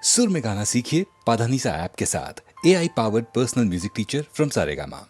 सुर में गाना सीखिए पाधानीसा ऐप के साथ। AI powered personal music teacher from Saregama.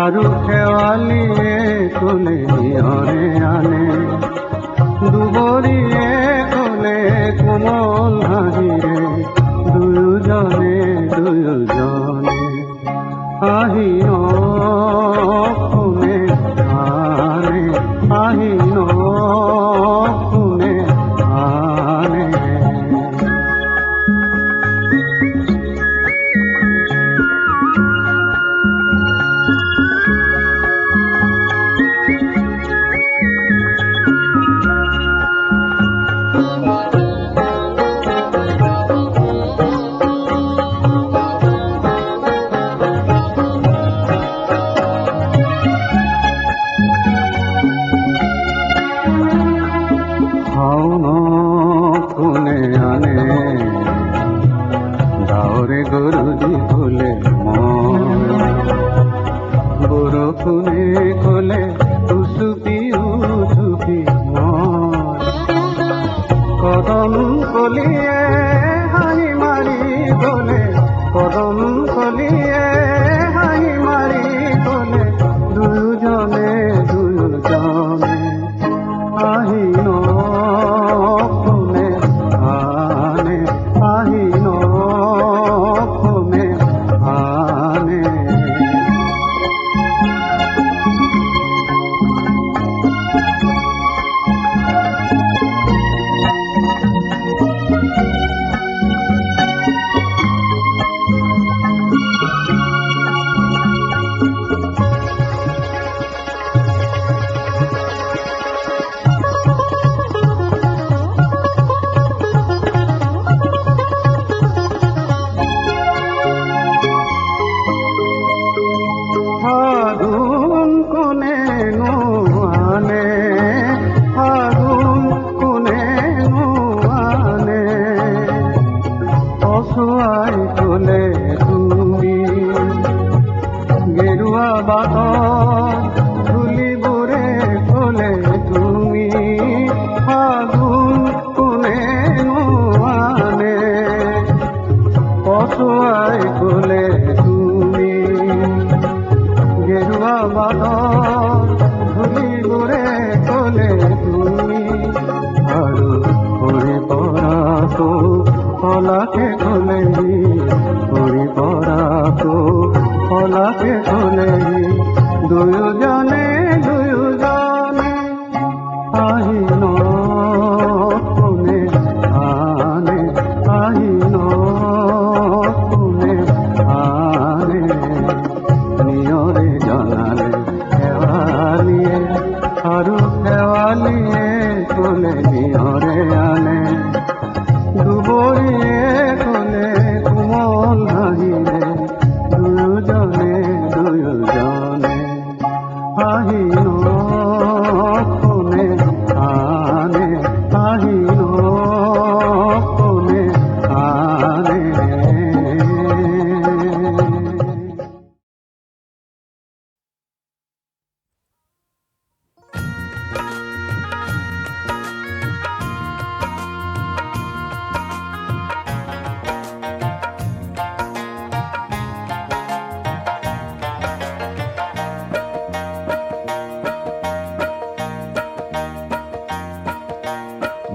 আৰু শেৱালিয়ে কোলে নিয়ৰে আনে দুবৰিয়ে কোলে কোমল হাঁহিৰে দুয়োজনে আহি কোনে আনে আহি কোনে আনে গরুজি কোলে বরফুনে কোলে উচুপি উচুপি কদম কলিয়ে হাঁহি মাৰি গলে কদম কলিয়ে হাঁহি মাৰি গলে দুয়োজনে আহি কোনে আনে আহি ফাগুন কোনে আনে ফাগুন কোনে আনে অসুয়াই কোলে তুমি গেৰুৱা বাটত ধূলিবোৰে কোলে তুমি ফাগুন কোনে আনে অসুয়াই কোলে তুমি গেৰুৱা বাটত ধূলিবোৰে কোলে তুমি আৰু পৰি পৰাটো পলাকে কোলে পৰি পৰাটো পলাকে কোলে দুয়োজনে আহি কোনে আনে আহি কোনে আনে নিয়ৰে জনালে শেৱালিয়ে আৰু শেৱালিয়ে কোলে নিয়ৰে আনে দুবৰিয়ে কোলে কোমল হাঁহিৰে দুয়োজনে আহি কোনে আনে আহি কোনে আনে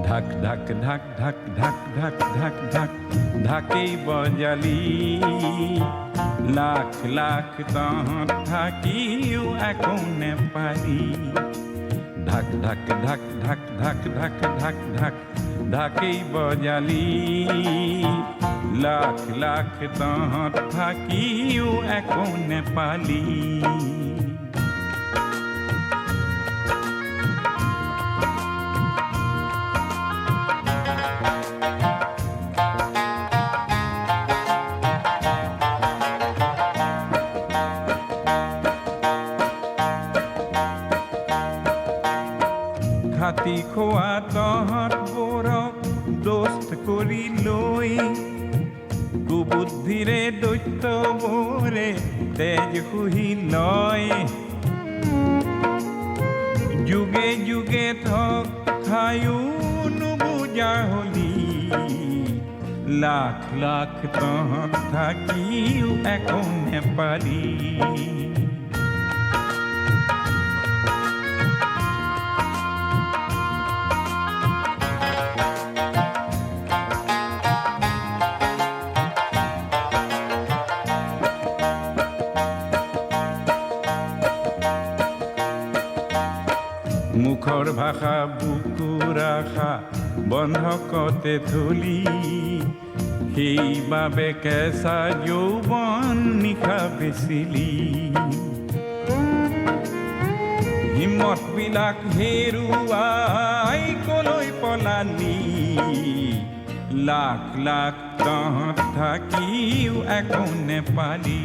ঢাক ঢাক ঢাক ঢাক ঢাক ঢাক ঢাক ঢাক ঢাকেই বজালি লাখ লাখ তহঁত থাকিও একো নেপালি ঢাক ঢাক ঢাক ঢাক ঢাক ঢাক ঢাক ঢাক ঢাকেই বজালি লাখ লাখ তহঁত থাকিও একো নেপালি খাতি খোৱা তহঁত বোৰক দোস্ত কৰি লৈ কুবুদ্ধিৰে দৈত্যবোৰে তেজ শুহি লয় যুগে যুগে থক খায়ো নুবুজা হলি লাখ লাখ তহঁত থাকিও একো নেপালি মুখৰ ভাষা বুকু ৰাখা বন্ধকতে থলি সেইবাবে কেঁচা যৌৱন নিশা বেচিলি হিম্মতবিলাক হেৰুৱাই কলৈ পলালি লাখ লাখ তহঁত থাকিও একো নেপালি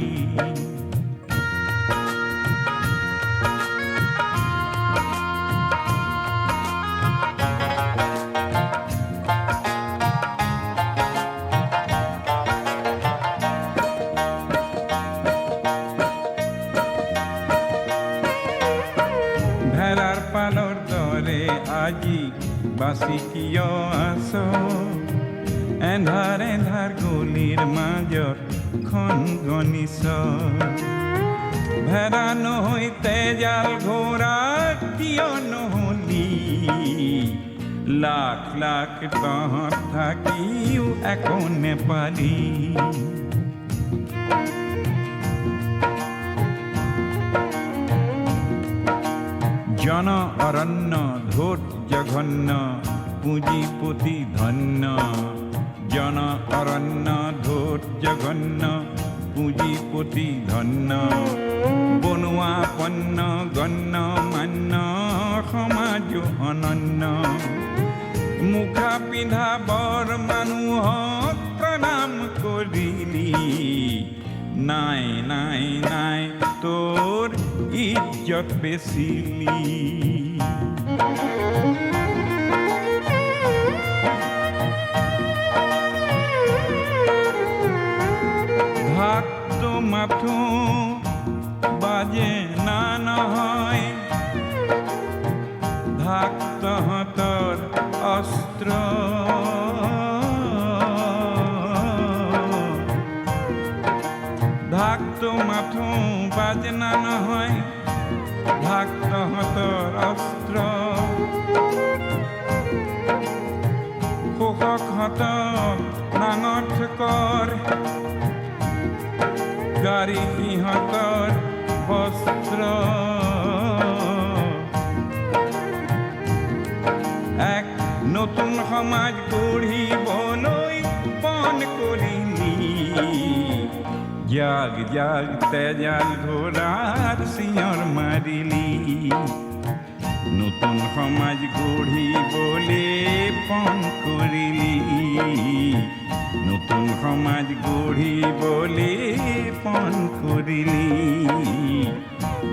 পালৰ দৰে আজি বাচি কিয় আছ এন্ধাৰ এন্ধাৰ গলিৰ মাজত খন গনিছ ভেড়া নহৈ তেজাল ঘোঁৰা কিয় নহলি লাখ লাখ তহঁত থাকিও একো নেপালি জন অৰণ্য ধোত জঘন্য পুঁজিপতি ধন্য জন অৰণ্য ধোত জঘন্য পুঁজিপতি ধন্য বনোৱা পন্ন গণ্য মান্য সমাজ অনন্য মুখা পিন্ধা বৰ মানুহক প্ৰণাম কৰিলি নাই নাই নাই তোৰ ইজ্জত বেচিলি ঢাকটো মাথো বাজে না নহয় ঢাক তহঁতৰ অস্ত্ৰ ঢাকটো মাথো বাজে না নহয় ঢাক তহঁতৰ অস্ত্ৰ শোষকহঁতক নাঙঠ কৰ গাড়ী সিহঁতৰ বস্ত্ৰ এক নতুন সমাজ গঢ়িবলৈ পণ কৰিলি জাগ জাগ তেজাল ঘোঁৰাৰ চিঞৰ মাৰিলি নতুন সমাজ গঢ়িবলৈ পণ কৰিলি নতুন সমাজ গঢ়িবলৈ পণ কৰিলি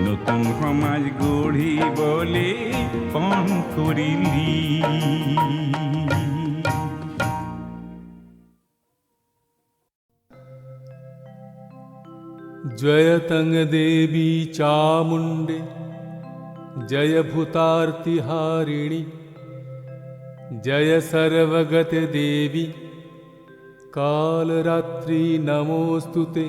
নতুন সমাজ গঢ়িবলৈ পণ কৰিলি जय तंग देवी चामुंडे जय भूतार्तिहारिणी जय सर्वगत देवी कालरात्रि नमोस्तुते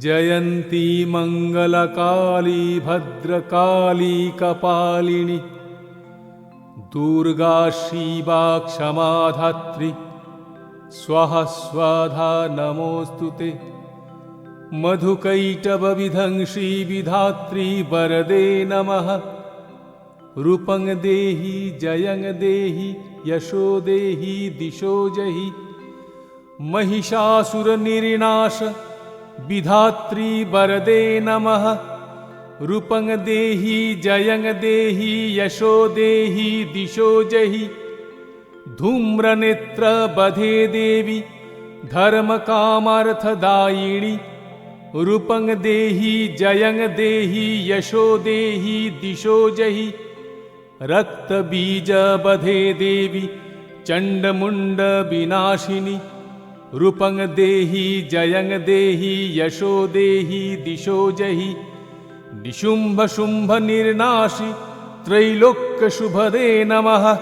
जयंती मंगलकाली भद्रकाली कपालिनी दुर्गा शिवा क्षमा धात्री स्वाहा स्वाधा नमोस्तुते मधुकैटभविधंसी विधात्री वरदे नमः। रूपं देहि जयं देहि यशो देहि दिशो जहि। महिषासुरनिर्नाश विधात्री वरदे नमः। रूपं देहि जयं देहि यशो देहि दिशो जहि। धूम्रनेत्र बधे देवी धर्मकामर्थदायिनी। रूपं देहि जयं देहि यशो देहि दिशो जहि। रक्तबीज बधे देवी चण्डमुण्ड विनाशिनी। रूपं देहि जयं देहि यशो देहि दिशो जहि। निशुम्भ शुम्भ निर्नाशि त्रैलोक्यशुभदे नमः।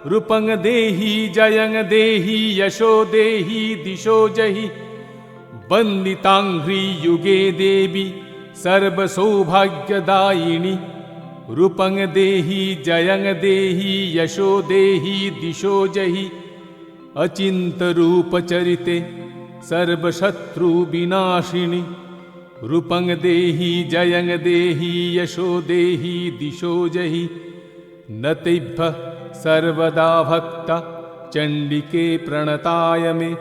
रूपं देहि जयं देहि यशो देहि दिशो जहि। वन्दिताङ्घ्रि युगे देवी सर्वसौभाग्यदायिनी। रूपं देहि जयं देहि यशो देहि दिशो जहि। अचिन्तरूपचरिते सर्वशत्रुविनाशिनी। रूपं देहि जयं देहि यशो देहि दिशो जहि। न तेभ्यः सर्वदा भक्ता चण्डिके प्रणताय मे।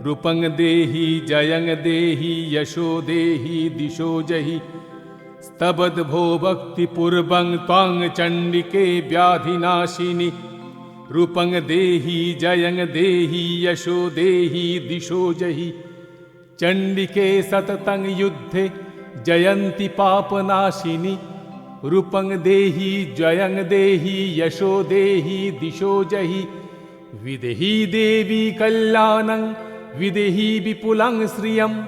रूपं देहि जयं देहि यशो देहि दिशो जहि। स्तबद्भो भक्तिपूर्वं त्वां चण्डिके व्याधिनाशिनी। रूपं देहि जयं देहि यशो देहि दिशो जहि। चण्डिके सततं युद्धे जयन्ति पापनाशिनी। रूपं देहि जयं देहि यशो देहि दिशो जहि। विदेहि देवी कल्याणं विदेहि विपुलं श्रियं।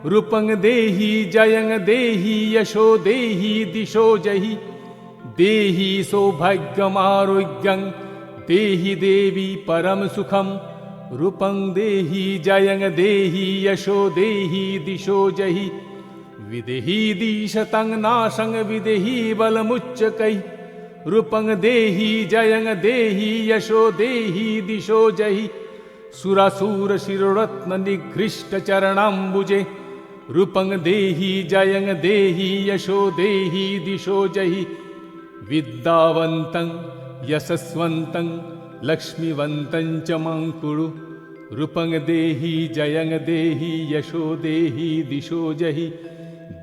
रूपं देहि जयं देहि यशो देहि दिशो जहि। देहि सौभाग्यमारोग्यं देहि देवी परं सुखं। रूपं देहि जयं देहि यशो देहि दिशो जहि। विदेहि दिशतं नाशं विदेहि बलमुच्चकैः। रूपं देहि जयं देहि यशो देहि दिशो जहि। सुरासुरशिरोरत्ननिघ्रिष्टचरणाम्बुजे। रूपं देहि जयं देहि यशो देहि दिशो जहि। विद्यावन्तं यशस्वन्तं लक्ष्मीवन्तं च मां कुरु। रूपं देहि जयं देहि यशो देहि दिशो जहि।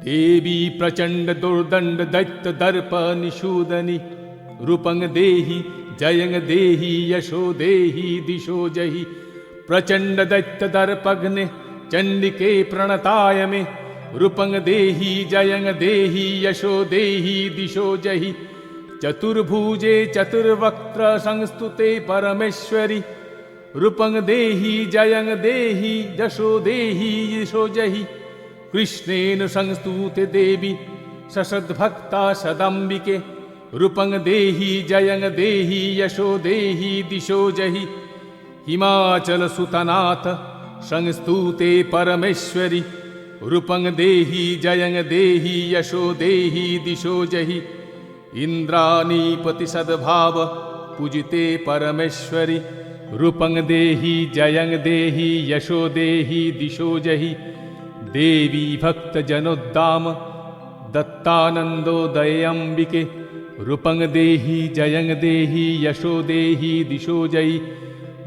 देवी प्रचण्ड दुर्दण्ड दैत्यदर्प निषूदनि। रूपं देहि जयं देहि यशो देहि दिशो जहि। प्रचण्ड दैत्यदर्पघ्ने चण्डिके प्रणताय मे। रूपं देहि जयं देहि यशो देहि दिशो जहि। चतुर्भुजे चतुर्वक्त्र संस्तुते परमेश्वरि। रूपं देहि जयं देहि यशो देहि दिशो जहि। कृष्णेन संस्तुते देवी ससद्भक्ता सदाम्बिके। रूपं देहि जयं देहि यशो देहि दिशो जहि। हिमाचलसुतनाथ संस्तुते परमेश्वरि। रूपं देहि जयं देहि यशो देहि दिशो जहि। इन्द्राणीपति सद्भाव पूजिते परमेश्वरि। रूपं देहि जयं देहि यशो देहि दिशो जहि। देवी भक्तजनोद्दाम दत्तानन्दोदयाम्बिके। रूपं देहि जयं देहि यशो देहि दिशो जहि।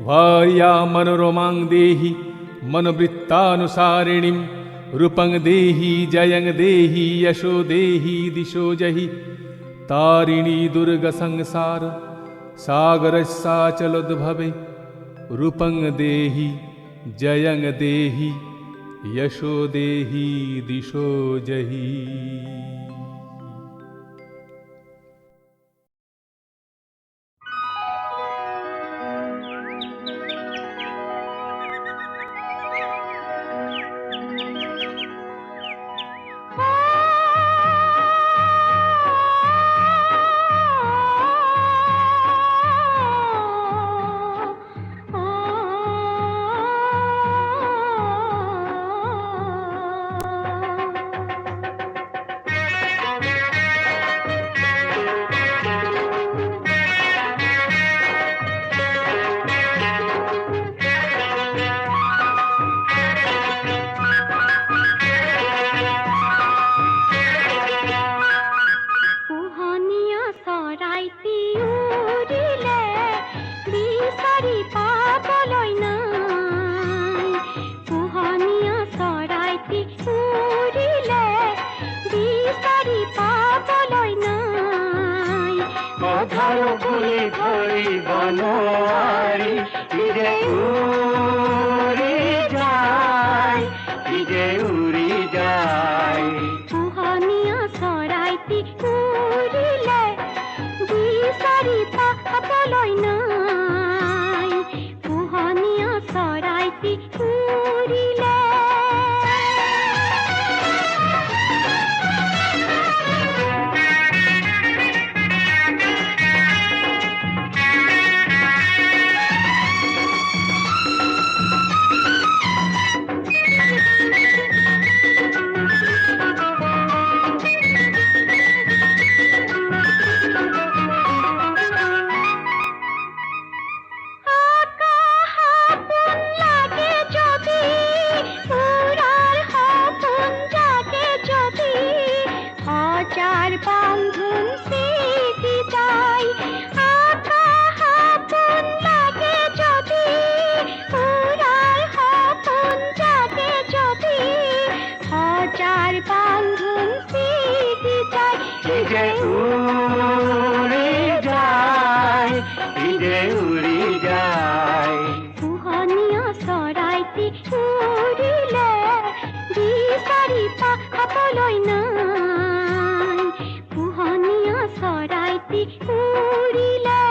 भार्या मनोरमां देहि मनोवृत्तानुसारिणीं। रूपं देहि जयं देहि यशो देहि दिशो जहि। तारिणी दुर्गसंसार सागरस्याचलोद्भवे। रूपं देहि जयं देहि यशो देहि दिशो जहि। বনোয়ারি যে উড়ি যায় যে উড়ি যায় পোহনীয়া চৰাইটি উৰিলে বিচাৰি পাবলৈ নাই পোহনীয়া চৰাইটি উৰিলে বান্ধন স্মৃতি চাই আকা হাপন লাগে যদি উড়ার হাপন জাগে যদি হাজার বান্ধন স্মৃতি চাই যে উড়ি যায় যে উড়ি যায় পোহনীয়া চৰাইটি উৰিলে বিচাৰি পাবলৈ নাই পোহনীয়া চৰাইটি উৰিলে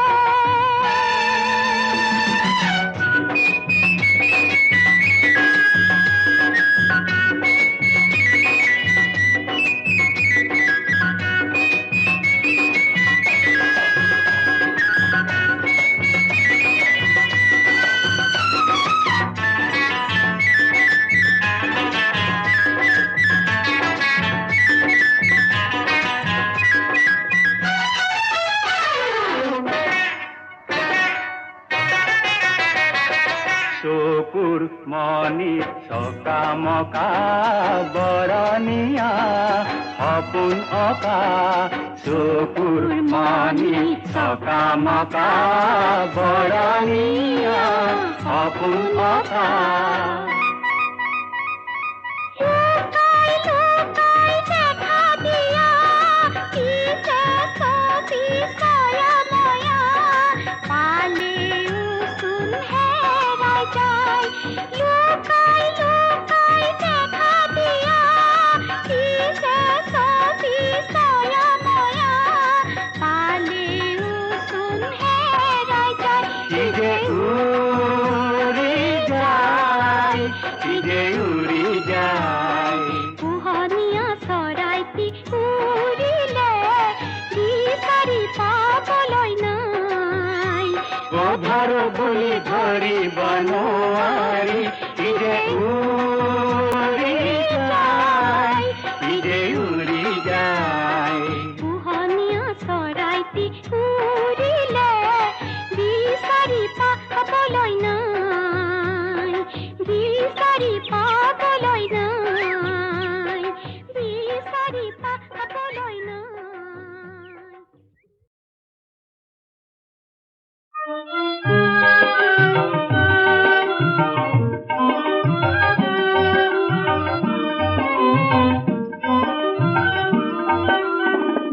চকুর মনি সকামকা বরণিয়া সপোন অকা চকুর মনি সকামকা বরণিয়া সপোন অকা লুকাই লুকাই দেখা দিয়া পিছে ছবি ছায়া মায়া পালেও চোন হেৰাই যায় লুকাই লুকাই দেখা দিয়া পিছে ছবি ছায়া মায়া পালেও চোন হেৰাই যায় যে উড়ি যায় যে উড়ি যায় পোহনীয়া চৰাইটি উৰিলে বিচাৰি পাবলৈ নাই অভাৰ বুলি ধৰি বনোৱাৰী যে উড়ি যায় যে উড়ি যায় পোহনীয়া চৰাইটি উৰিলে বিচাৰি পাবলৈ নাই বিচাৰি পাবলৈ নাই বিচাৰি পাবলৈ নাই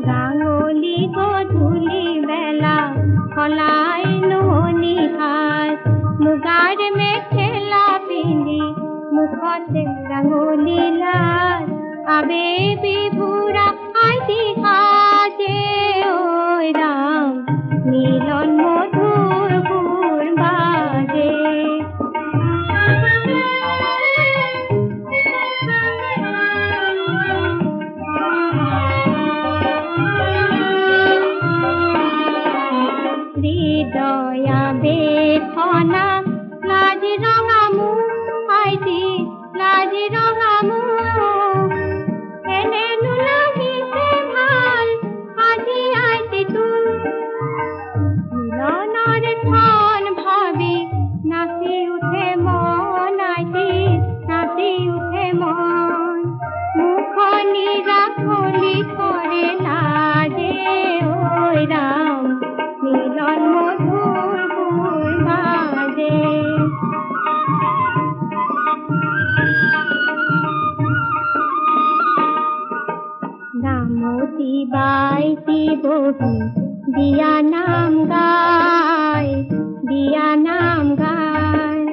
গাঙলি গধূলি বেলা সলাই নোৱনি হাত মুগাৰ মেখেলা পিন্ধি মুখতে গাঙলি লাল আবে বিভুৰা আইতি সাজে ঐ ৰাম মিলন মধুৰ সুৰ বাজে হৃদয়া বেখনা লাজ ৰঙা মুখ আইতি লাজ ৰঙা মুখ এনেনো লাগিছে ভাল আজি আইতি তোৰ মিলনৰ ক্ষণ ভাবি নাচি উঠে মন আইতি নাচি উঠে মন মুখনি ৰাখলি কৰে লাজে ঐ ৰাম মিলন মধুৰ সুৰ বাজে দামতি বাইতি বহি দিয়া নাম গায়, দিয়া নাম গায়।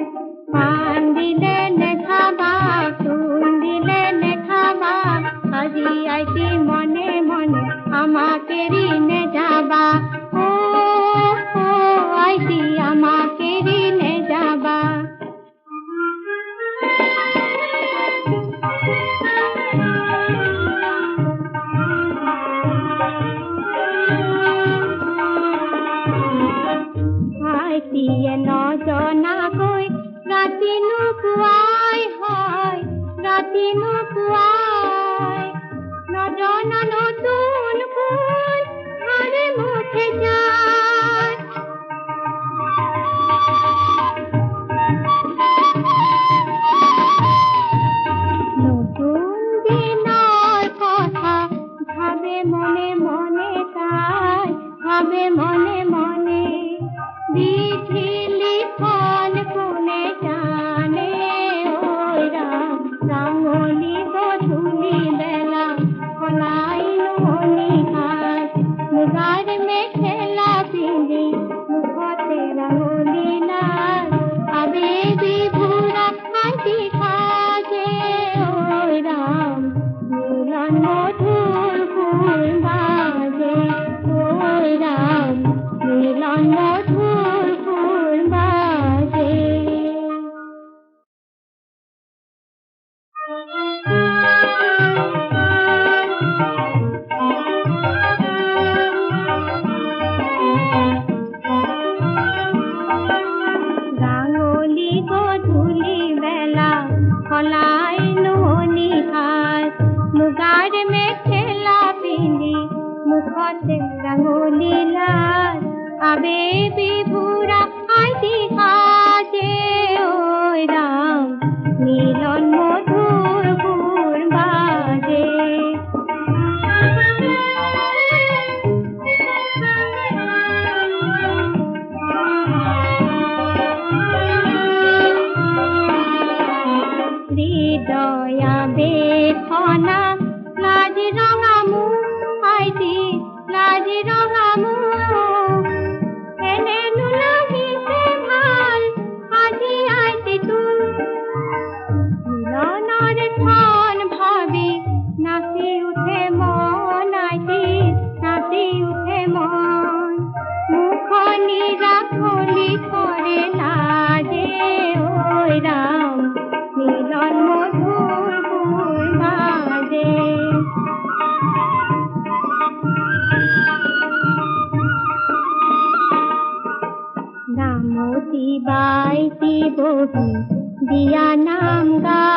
পান দিলে নেখাবা, চুন দিলে নেখাবা, আজি আইতি মনে মনে আমাকে ঋণে যাবা। ও ও আইতি আমাকে ঋণে যাবা। আইতিয়ে নজনাকৈ ৰাতি নুপুৱাই হয়, ৰাতি নুপুৱাই। নজনা নতুন ফুল ঘৰে মুখে যায়। নতুন দিনৰ কথা ভাবে মনে মনে তাই, ভাবে মনে মনে। বিধি লিখন কোনে জানে, ওই রাম রাঙলি গধূলি বেলা কলাই নুনি হাত। মুগাৰ মেখেলা পিন্ধি মুখতে ৰাঙলি লাল, আবে বিভুৰা কাটি সাজে, ওই রাম মিলন মধুৰ সুৰ বাজে, ওই রাম মিলন মধুর সুর বাজে। রাঙলি গধূলি বেলা কলাই নুনি হাত। মুগাৰ মেখেলা পিন্ধি মুখতে ৰাঙলি লাল, আবে বিভুৰা আইতি সাজে, ওই রাম মিলন মধুর সুর বাজে। হৃদয়া বেখনা লাজ ৰঙা মুখ, আইতি লাজ ৰঙা মুখ। এনে নুলাগিছে ভাল, আজি আইতি তোৰ। মিলনৰ ক্ষণ ভাবি নাচি উঠে মন, আইতি নাচি উঠে মন। মুখনি ৰাখলি কৰে লাজে, ওই ৰাম মিলন মধুর সুর বাজে। দামোতি বাইতি বহি দিয়া নাম গা